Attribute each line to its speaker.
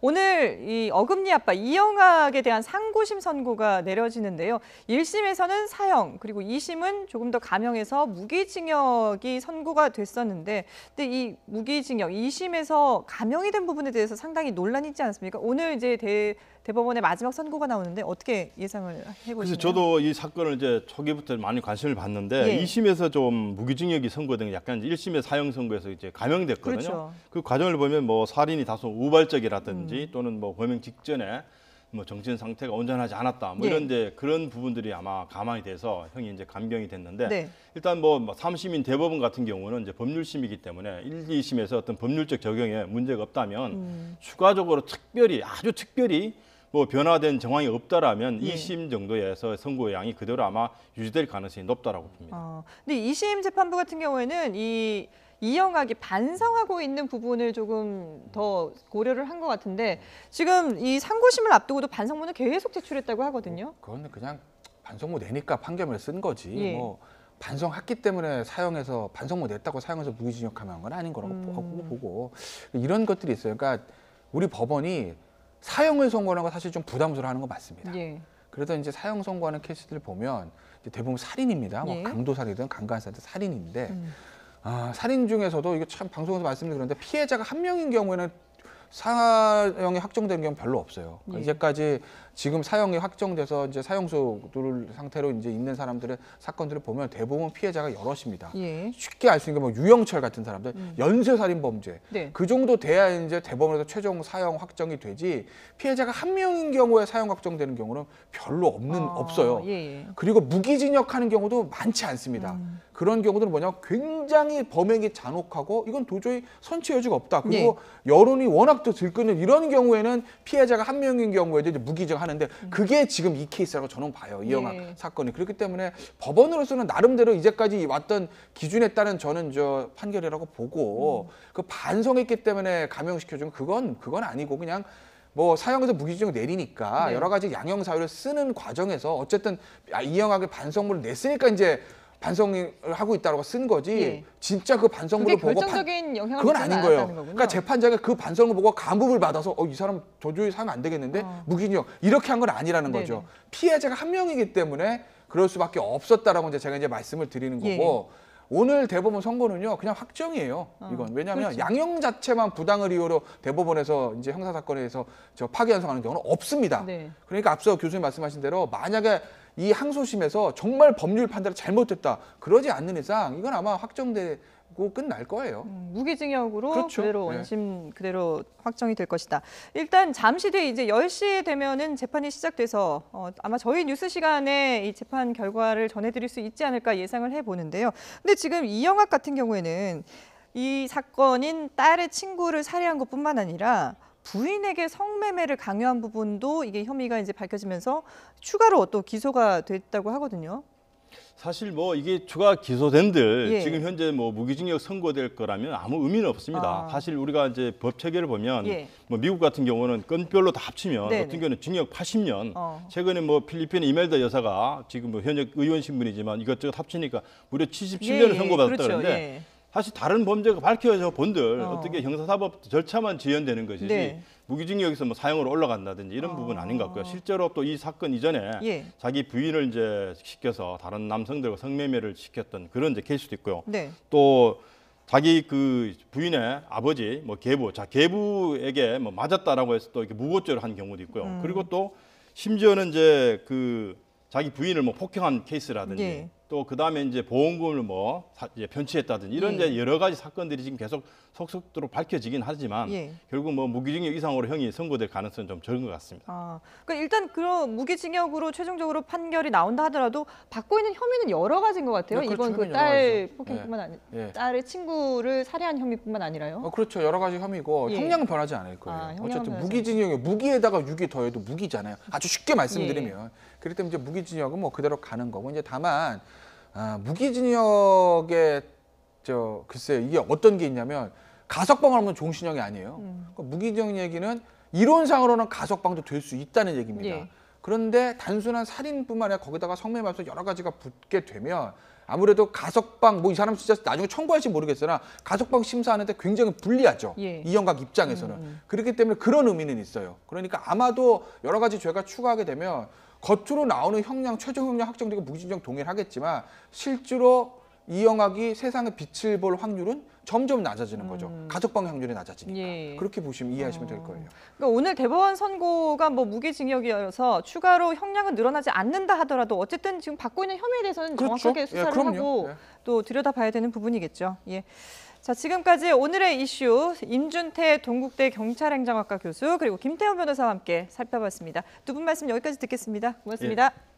Speaker 1: 오늘 이 어금니 아빠 이영학에 대한 상고심 선고가 내려지는데요. 1심에서는 사형, 그리고 2심은 조금 더 감형해서 무기징역이 선고가 됐었는데, 근데 이 무기징역 2심에서 감형이 된 부분에 대해서 상당히 논란이 있지 않습니까? 오늘 이제 대법원의 마지막 선고가 나오는데 어떻게 예상을 해보시나요?
Speaker 2: 그래서 저도 이 사건을 이제 초기부터 많이 관심을 봤는데 2심에서 좀 무기징역이 선고된 게 약간 1심의 사형 선고에서 이제 감형됐거든요.
Speaker 1: 그렇죠.
Speaker 2: 그 과정을 보면 뭐 살인이 다소 우발적이라든지 또는 뭐 범행 직전에 뭐 정신 상태가 온전하지 않았다 뭐 이런 이제 그런 부분들이 아마 감안이 돼서 형이 이제 감경이 됐는데 일단 뭐 3심인 대법원 같은 경우는 이제 법률심이기 때문에 1, 2심에서 어떤 법률적 적용에 문제가 없다면 추가적으로 아주 특별히 뭐 변화된 정황이 없다라면 2심 정도에서 선고의 양이 그대로 아마 유지될 가능성이 높다라고 봅니다.
Speaker 1: 근데 2심 재판부 같은 경우에는 이영학이 반성하고 있는 부분을 조금 더 고려를 한 것 같은데 지금 이 상고심을 앞두고도 반성문을 계속 제출했다고 하거든요.
Speaker 3: 그건 그냥 반성문 내니까 판결문을 쓴 거지. 뭐 반성했기 때문에 사형해서 반성문 냈다고 사형해서 무기징역하면 건 아닌 거라고 보고 이런 것들이 있어요. 그러니까 우리 법원이 사형을 선고하는 거 사실 좀 부담스러워하는 거 맞습니다. 그래서 이제 사형 선고하는 케이스들 보면 대부분 살인입니다. 뭐 강도살이든 강간살이든 살인인데 살인 중에서도 이게 참 방송에서 말씀드렸는데 피해자가 한 명인 경우에는 사형이 확정된 경우 별로 없어요. 그러니까 이제까지 지금 사형이 확정돼서 이제 사형수 상태로 이제 있는 사람들의 사건들을 보면 대부분 피해자가 여럿입니다. 쉽게 알 수 있는 게 뭐 유영철 같은 사람들, 연쇄살인 범죄 그 정도 돼야 이제 대법원에서 최종 사형 확정이 되지 피해자가 한 명인 경우에 사형 확정되는 경우는 별로 없어요. 그리고 무기징역하는 경우도 많지 않습니다. 그런 경우들은 뭐냐 굉장히 범행이 잔혹하고 이건 도저히 선처 여지가 없다. 그리고 여론이 워낙 또 들끓는 이런 경우에는 피해자가 한 명인 경우에도 이제 무기징역 하는데 그게 지금 이 케이스라고 저는 봐요. 이영학 사건이. 그렇기 때문에 법원으로서는 나름대로 이제까지 왔던 기준에 따른 저는 판결이라고 보고 그 반성했기 때문에 감형시켜준 그건 아니고 그냥 뭐 사형에서 무기징역 내리니까 여러 가지 양형 사유를 쓰는 과정에서 어쨌든 이영학의 반성문을 냈으니까 이제 반성을 하고 있다고 쓴 거지 진짜 그 반성문을 보고
Speaker 1: 결정적인 영향을
Speaker 3: 그건 아닌 거예요. 그러니까 재판장이 그 반성을 보고 감법을 받아서 이 사람 도저히 사면 안 되겠는데 무기징역 이렇게 한 건 아니라는 거죠. 피해자가 한 명이기 때문에 그럴 수밖에 없었다라고 이제 제가 이제 말씀을 드리는 거고 오늘 대법원 선고는요 그냥 확정이에요. 이건 왜냐하면 양형 자체만 부당을 이유로 대법원에서 이제 형사 사건에서 파기환송하는 경우는 없습니다. 그러니까 앞서 교수님 말씀하신 대로 만약에 이 항소심에서 정말 법률 판단을 잘못했다 그러지 않는 이상 이건 아마 확정되고 끝날 거예요.
Speaker 1: 무기징역으로 그대로 원심 그대로 확정이 될 것이다. 일단 잠시 뒤에 이제 10시에 되면은 재판이 시작돼서 아마 저희 뉴스 시간에 이 재판 결과를 전해드릴 수 있지 않을까 예상을 해보는데요. 근데 지금 이영학 같은 경우에는 이 사건인 딸의 친구를 살해한 것뿐만 아니라 부인에게 성매매를 강요한 부분도 이게 혐의가 이제 밝혀지면서 추가로 또 기소가 됐다고 하거든요.
Speaker 2: 사실 뭐 이게 추가 기소된들 지금 현재 뭐 무기징역 선고될 거라면 아무 의미는 없습니다. 사실 우리가 이제 법 체계를 보면 뭐 미국 같은 경우는 건별로 다 합치면 어떤 경우는 징역 80년. 최근에 뭐 필리핀 이멜다 여사가 지금 뭐 현역 의원 신분이지만 이것저것 합치니까 무려 77년을 선고받았다 그러는데 사실 다른 범죄가 밝혀져 본들 어떻게 형사사법 절차만 지연되는 것이지 무기징역에서 뭐 사형으로 올라간다든지 이런 부분은 아닌 것 같고요. 실제로 또 이 사건 이전에 자기 부인을 이제 시켜서 다른 남성들과 성매매를 시켰던 그런 이제 케이스도 있고요. 또 자기 그 부인의 아버지 뭐 계부에게 뭐 맞았다라고 해서 또 이렇게 무고죄를 한 경우도 있고요. 그리고 또 심지어는 이제 그 자기 부인을 뭐 폭행한 케이스라든지 또 그다음에 이제 보험금을 뭐 이제 편취했다든지 이런 이제 여러 가지 사건들이 지금 계속 속속도로 밝혀지긴 하지만 결국 뭐 무기징역 이상으로 형이 선고될 가능성은 좀 적은 것 같습니다.
Speaker 1: 그러니까 일단 그런 무기징역으로 최종적으로 판결이 나온다 하더라도 받고 있는 혐의는 여러 가지인 것 같아요. 이번 그 딸 폭행뿐만 아니라 딸의 친구를 살해한 혐의뿐만 아니라요.
Speaker 3: 그렇죠. 여러 가지 혐의고 형량은 변하지 않을 거예요. 어쨌든 무기징역이 무기에다가 유기 더해도 무기잖아요. 아주 쉽게 말씀드리면. 그렇기 때문에 이제 무기징역은 뭐 그대로 가는 거고 이제 다만 무기징역의 글쎄요 이게 어떤 게 있냐면 가석방을 하면 종신형이 아니에요. 그러니까 무기징역 얘기는 이론상으로는 가석방도 될 수 있다는 얘기입니다. 그런데 단순한 살인뿐만 아니라 거기다가 성매매에서 여러 가지가 붙게 되면 아무래도 가석방 뭐 이 사람 진짜 나중에 청구할지 모르겠으나 가석방 심사하는데 굉장히 불리하죠.
Speaker 1: 예.
Speaker 3: 이영각 입장에서는. 그렇기 때문에 그런 의미는 있어요. 그러니까 아마도 여러 가지 죄가 추가하게 되면 겉으로 나오는 형량, 최종 형량 확정되고 무기징역 동일하겠지만 실제로 이영학이 세상에 빛을 볼 확률은 점점 낮아지는 거죠. 가석방 확률이 낮아지니까.
Speaker 1: 예.
Speaker 3: 그렇게 보시면 이해하시면 될 거예요.
Speaker 1: 그러니까 오늘 대법원 선고가 뭐 무기징역이어서 추가로 형량은 늘어나지 않는다 하더라도 어쨌든 지금 받고 있는 혐의에 대해서는
Speaker 3: 그렇죠.
Speaker 1: 정확하게 수사를 하고 또 들여다봐야 되는 부분이겠죠. 예. 자, 지금까지 오늘의 이슈 임준태 동국대 경찰행정학과 교수 그리고 김태훈 변호사와 함께 살펴봤습니다. 두 분 말씀 여기까지 듣겠습니다. 고맙습니다.
Speaker 2: 예.